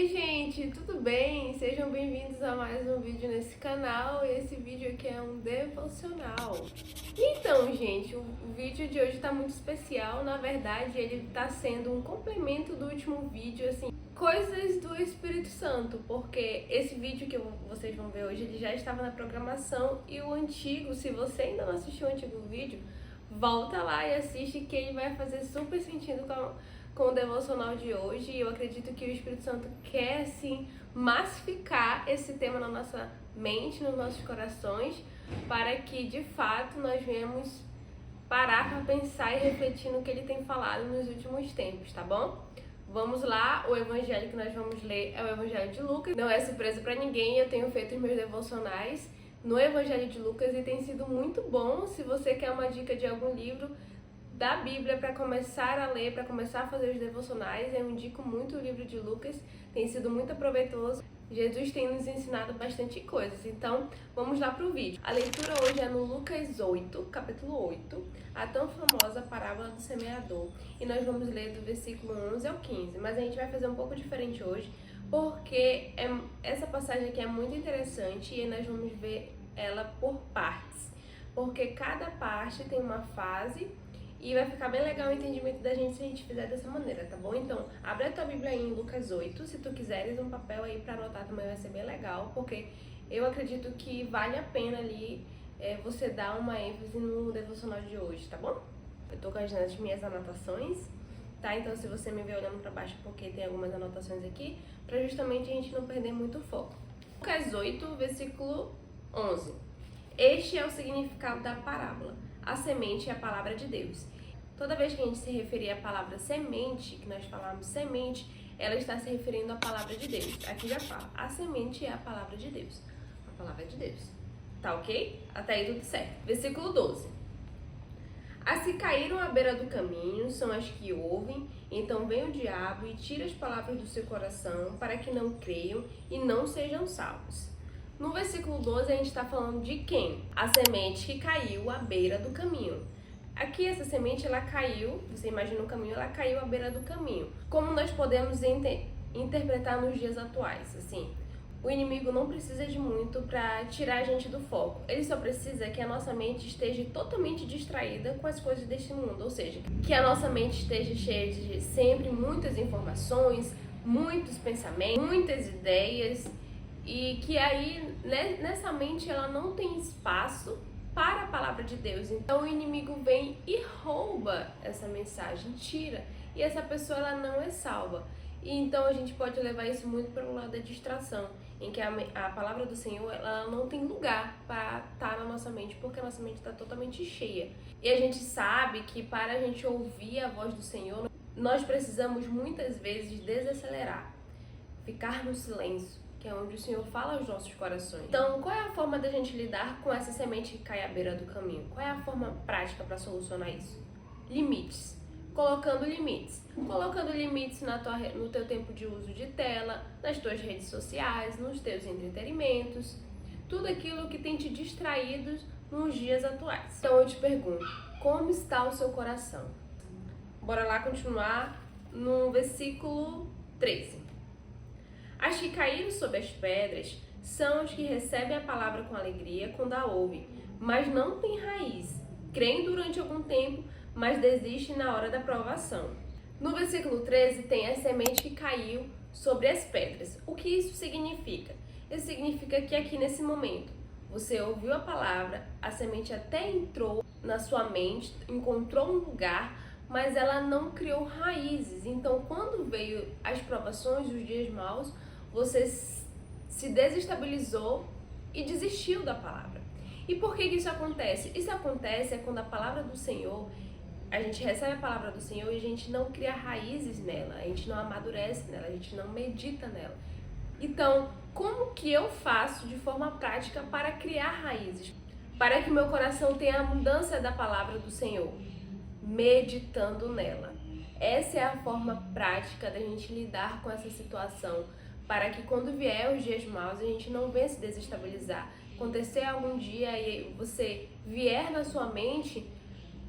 aí, gente, tudo bem? Sejam bem-vindos a mais um vídeo nesse canal. E esse vídeo aqui é um devocional. Então, gente, o vídeo de hoje tá muito especial. Na verdade, ele tá sendo um complemento do último vídeo, assim, coisas do Espírito Santo, porque esse vídeo que vocês vão ver hoje, ele já estava na programação, e o antigo, se você ainda não assistiu o antigo vídeo, volta lá e assiste, que ele vai fazer super sentido com o devocional de hoje. E eu acredito que o Espírito Santo quer, assim, massificar esse tema na nossa mente, nos nossos corações, para que, de fato, nós venhamos parar para pensar e refletir no que ele tem falado nos últimos tempos, tá bom? Vamos lá, o evangelho que nós vamos ler é o Evangelho de Lucas. Não é surpresa para ninguém, eu tenho feito os meus devocionais no Evangelho de Lucas e tem sido muito bom. Se você quer uma dica de algum livro da Bíblia para começar a ler, para começar a fazer os devocionais, eu indico muito o livro de Lucas, tem sido muito proveitoso. Jesus tem nos ensinado bastante coisas, então vamos lá para o vídeo. A leitura hoje é no Lucas 8, capítulo 8, a tão famosa parábola do semeador. E nós vamos ler do versículo 11 ao 15, mas a gente vai fazer um pouco diferente hoje, porque essa passagem aqui é muito interessante e nós vamos ver ela por partes, porque cada parte tem uma fase. E vai ficar bem legal o entendimento da gente se a gente fizer dessa maneira, tá bom? Então, abre a tua Bíblia aí em Lucas 8. Se tu quiseres um papel aí pra anotar também vai ser bem legal, porque eu acredito que vale a pena ali você dar uma ênfase no devocional de hoje, tá bom? Eu tô com as minhas anotações, tá? Então, se você me vê olhando pra baixo, porque tem algumas anotações aqui, pra justamente a gente não perder muito o foco. Lucas 8, versículo 11. Este é o significado da parábola. A semente é a palavra de Deus. Toda vez que a gente se referir à palavra semente, que nós falamos semente, ela está se referindo à palavra de Deus. Aqui já fala, a semente é a palavra de Deus. A palavra de Deus. Tá ok? Até aí tudo certo. Versículo 12. As que caíram à beira do caminho são as que ouvem, então vem o diabo e tira as palavras do seu coração para que não creiam e não sejam salvos. No versículo 12 a gente está falando de quem? A semente que caiu à beira do caminho. Aqui essa semente ela caiu, você imagina o caminho, ela caiu à beira do caminho. Como nós podemos interpretar nos dias atuais? Assim, o inimigo não precisa de muito para tirar a gente do foco. Ele só precisa que a nossa mente esteja totalmente distraída com as coisas deste mundo. Ou seja, que a nossa mente esteja cheia de sempre muitas informações, muitos pensamentos, muitas ideias. E que aí, nessa mente, ela não tem espaço para a palavra de Deus. Então o inimigo vem e rouba essa mensagem, tira. E essa pessoa, ela não é salva. E então a gente pode levar isso muito para o lado da distração, em que a palavra do Senhor, ela não tem lugar para estar na nossa mente, porque a nossa mente está totalmente cheia. E a gente sabe que para a gente ouvir a voz do Senhor, nós precisamos muitas vezes desacelerar, ficar no silêncio, que é onde o Senhor fala aos nossos corações. Então, qual é a forma da gente lidar com essa semente que cai à beira do caminho? Qual é a forma prática para solucionar isso? Limites. Colocando limites. Colocando limites no teu tempo de uso de tela, nas tuas redes sociais, nos teus entretenimentos, tudo aquilo que tem te distraído nos dias atuais. Então eu te pergunto, como está o seu coração? Bora lá continuar no versículo 13. As que caíram sob as pedras são os que recebem a palavra com alegria quando a ouvem, mas não têm raiz. Creem durante algum tempo, mas desistem na hora da provação. No versículo 13 tem a semente que caiu sobre as pedras. O que isso significa? Isso significa que aqui nesse momento você ouviu a palavra, a semente até entrou na sua mente, encontrou um lugar, mas ela não criou raízes. Então, quando veio as provações, os dias maus, você se desestabilizou e desistiu da palavra. E por que isso acontece? Isso acontece quando a palavra do Senhor, a gente recebe a palavra do Senhor e a gente não cria raízes nela, a gente não amadurece nela, a gente não medita nela. Então, como que eu faço de forma prática para criar raízes? Para que meu coração tenha a mudança da palavra do Senhor? Meditando nela. Essa é a forma prática da gente lidar com essa situação, para que quando vier os dias maus a gente não venha se desestabilizar. Acontecer algum dia e você vier na sua mente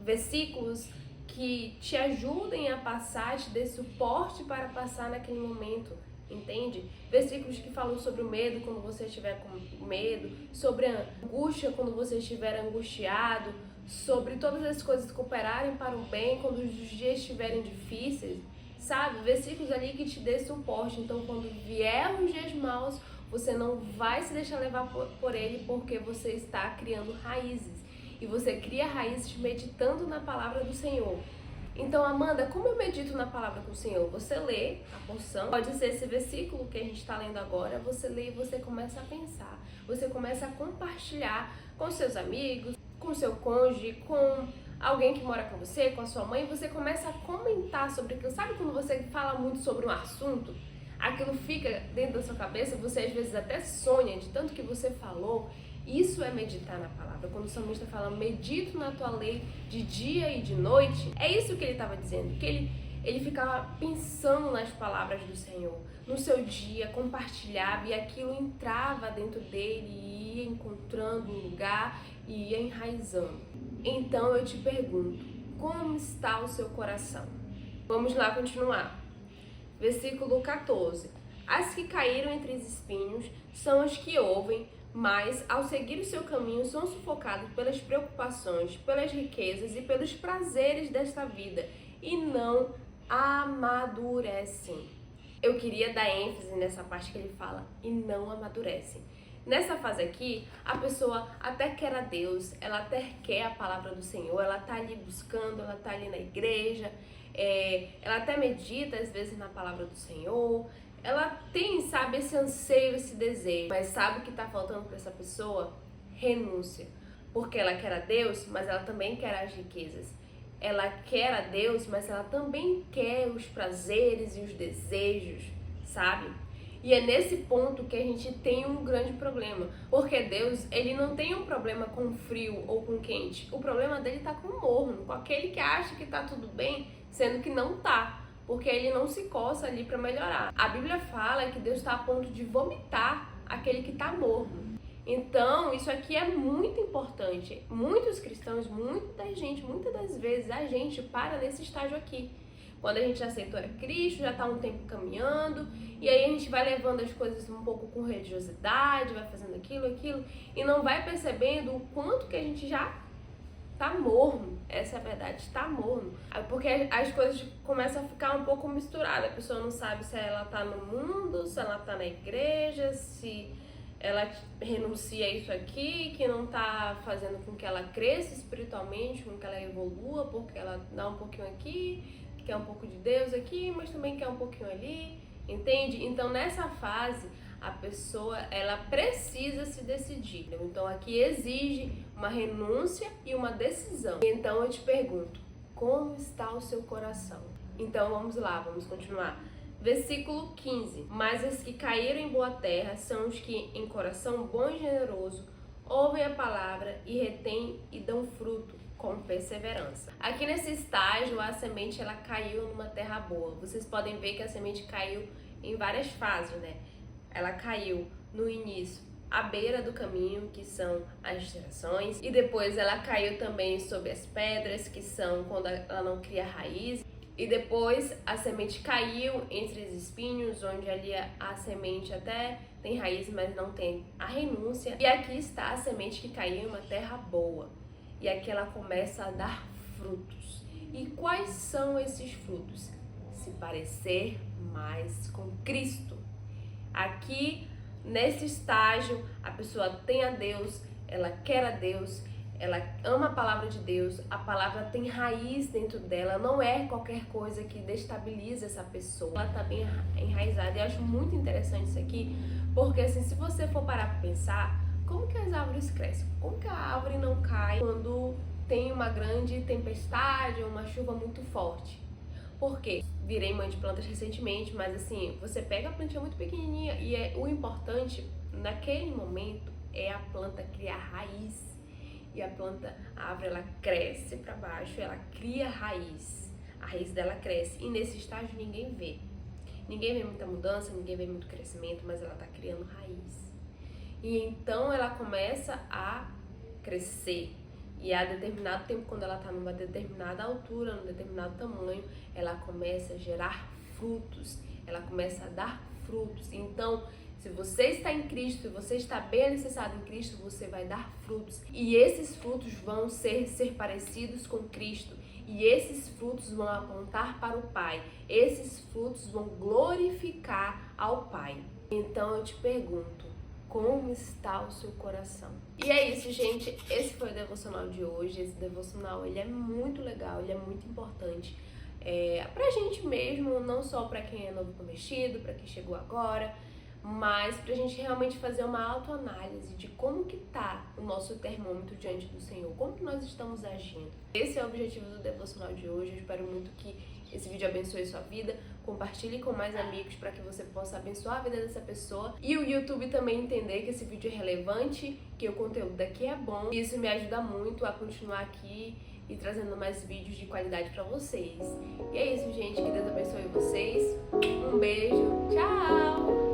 versículos que te ajudem a passar, te dê suporte para passar naquele momento entende? Versículos que falam sobre o medo quando você estiver com medo, sobre a angústia quando você estiver angustiado, sobre todas as coisas cooperarem para o bem quando os dias estiverem difíceis, sabe? Versículos ali que te dê suporte. Então, quando vier os dias maus, você não vai se deixar levar por ele, porque você está criando raízes. E você cria raízes meditando na palavra do Senhor. Então, Amanda, como eu medito na palavra do Senhor? Você lê a porção, pode ser esse versículo que a gente está lendo agora, você lê e você começa a pensar. Você começa a compartilhar com seus amigos, com seu cônjuge, com alguém que mora com você, com a sua mãe, você começa a comentar sobre aquilo. Sabe quando você fala muito sobre um assunto? Aquilo fica dentro da sua cabeça, você às vezes até sonha de tanto que você falou. Isso é meditar na palavra. Quando o salmista fala, medito na tua lei de dia e de noite, é isso que ele estava dizendo, que ele ficava pensando nas palavras do Senhor. No seu dia, compartilhava e aquilo entrava dentro dele e ia encontrando um lugar e ia enraizando. Então eu te pergunto, como está o seu coração? Vamos lá continuar. Versículo 14. As que caíram entre os espinhos são as que ouvem, mas ao seguir o seu caminho são sufocados pelas preocupações, pelas riquezas e pelos prazeres desta vida e não amadurecem. Eu queria dar ênfase nessa parte que ele fala, e não amadurecem. Nessa fase aqui, a pessoa até quer a Deus, ela até quer a palavra do Senhor, ela tá ali buscando, ela tá ali na igreja, ela até medita às vezes na palavra do Senhor, ela tem, sabe, esse anseio, esse desejo, mas sabe o que tá faltando para essa pessoa? Renúncia. Porque ela quer a Deus, mas ela também quer as riquezas. Ela quer a Deus, mas ela também quer os prazeres e os desejos, sabe? E é nesse ponto que a gente tem um grande problema, porque Deus, ele não tem um problema com frio ou com quente, o problema dele tá com o morno, com aquele que acha que tá tudo bem, sendo que não tá, porque ele não se coça ali para melhorar. A Bíblia fala que Deus está a ponto de vomitar aquele que tá morno. Então, isso aqui é muito importante. Muitos cristãos, muitas das vezes a gente para nesse estágio aqui. Quando a gente aceitou a Cristo, já está um tempo caminhando, e aí a gente vai levando as coisas um pouco com religiosidade, vai fazendo aquilo, e não vai percebendo o quanto que a gente já tá morno. Essa é a verdade, tá morno. Porque as coisas começam a ficar um pouco misturadas. A pessoa não sabe se ela tá no mundo, se ela tá na igreja, se ela renuncia a isso aqui, que não tá fazendo com que ela cresça espiritualmente, com que ela evolua, porque ela dá um pouquinho aqui, quer um pouco de Deus aqui, mas também quer um pouquinho ali, entende? Então nessa fase a pessoa, ela precisa se decidir. Então aqui exige uma renúncia e uma decisão. Então eu te pergunto, como está o seu coração? Então vamos lá, vamos continuar. Versículo 15. Mas os que caíram em boa terra são os que, em coração bom e generoso, ouvem a palavra e retêm e dão fruto com perseverança. Aqui nesse estágio, a semente ela caiu numa terra boa. Vocês podem ver que a semente caiu em várias fases, né? Ela caiu no início à beira do caminho, que são as gerações, e depois ela caiu também sobre as pedras, que são quando ela não cria raiz. E depois a semente caiu entre os espinhos, onde ali a semente até tem raiz, mas não tem a renúncia. E aqui está a semente que caiu em uma terra boa. E aqui ela começa a dar frutos. E quais são esses frutos? Se parecer mais com Cristo. Aqui, nesse estágio, a pessoa tem a Deus, ela quer a Deus, ela ama a palavra de Deus, a palavra tem raiz dentro dela, não é qualquer coisa que destabiliza essa pessoa, ela está bem enraizada. E eu acho muito interessante isso aqui, porque assim, se você for parar para pensar, como que as árvores crescem? Como que a árvore não cai quando tem uma grande tempestade ou uma chuva muito forte? Por quê? Virei mãe de plantas recentemente, mas assim, você pega a plantinha muito pequenininha e o importante naquele momento é a planta criar raiz. E a árvore, ela cresce para baixo, ela cria raiz. A raiz dela cresce. E nesse estágio ninguém vê. Ninguém vê muita mudança, ninguém vê muito crescimento, mas ela está criando raiz. E então ela começa a crescer. E a determinado tempo, quando ela está numa determinada altura, num determinado tamanho, ela começa a gerar frutos. Ela começa a dar frutos. Então, se você está em Cristo, se você está bem alicerçado em Cristo, você vai dar frutos. E esses frutos vão ser parecidos com Cristo. E esses frutos vão apontar para o Pai. Esses frutos vão glorificar ao Pai. Então eu te pergunto, como está o seu coração? E é isso, gente. Esse foi o devocional de hoje. Esse devocional, ele é muito legal, ele é muito importante. Pra gente mesmo, não só pra quem é novo convertido, pra quem chegou agora, mas pra gente realmente fazer uma autoanálise de como que tá o nosso termômetro diante do Senhor, como que nós estamos agindo. Esse é o objetivo do devocional de hoje. Eu espero muito que esse vídeo abençoe sua vida, compartilhe com mais amigos para que você possa abençoar a vida dessa pessoa e o YouTube também entender que esse vídeo é relevante, que o conteúdo daqui é bom. Isso me ajuda muito a continuar aqui e trazendo mais vídeos de qualidade para vocês. E é isso, gente, que Deus abençoe vocês. Um beijo, tchau!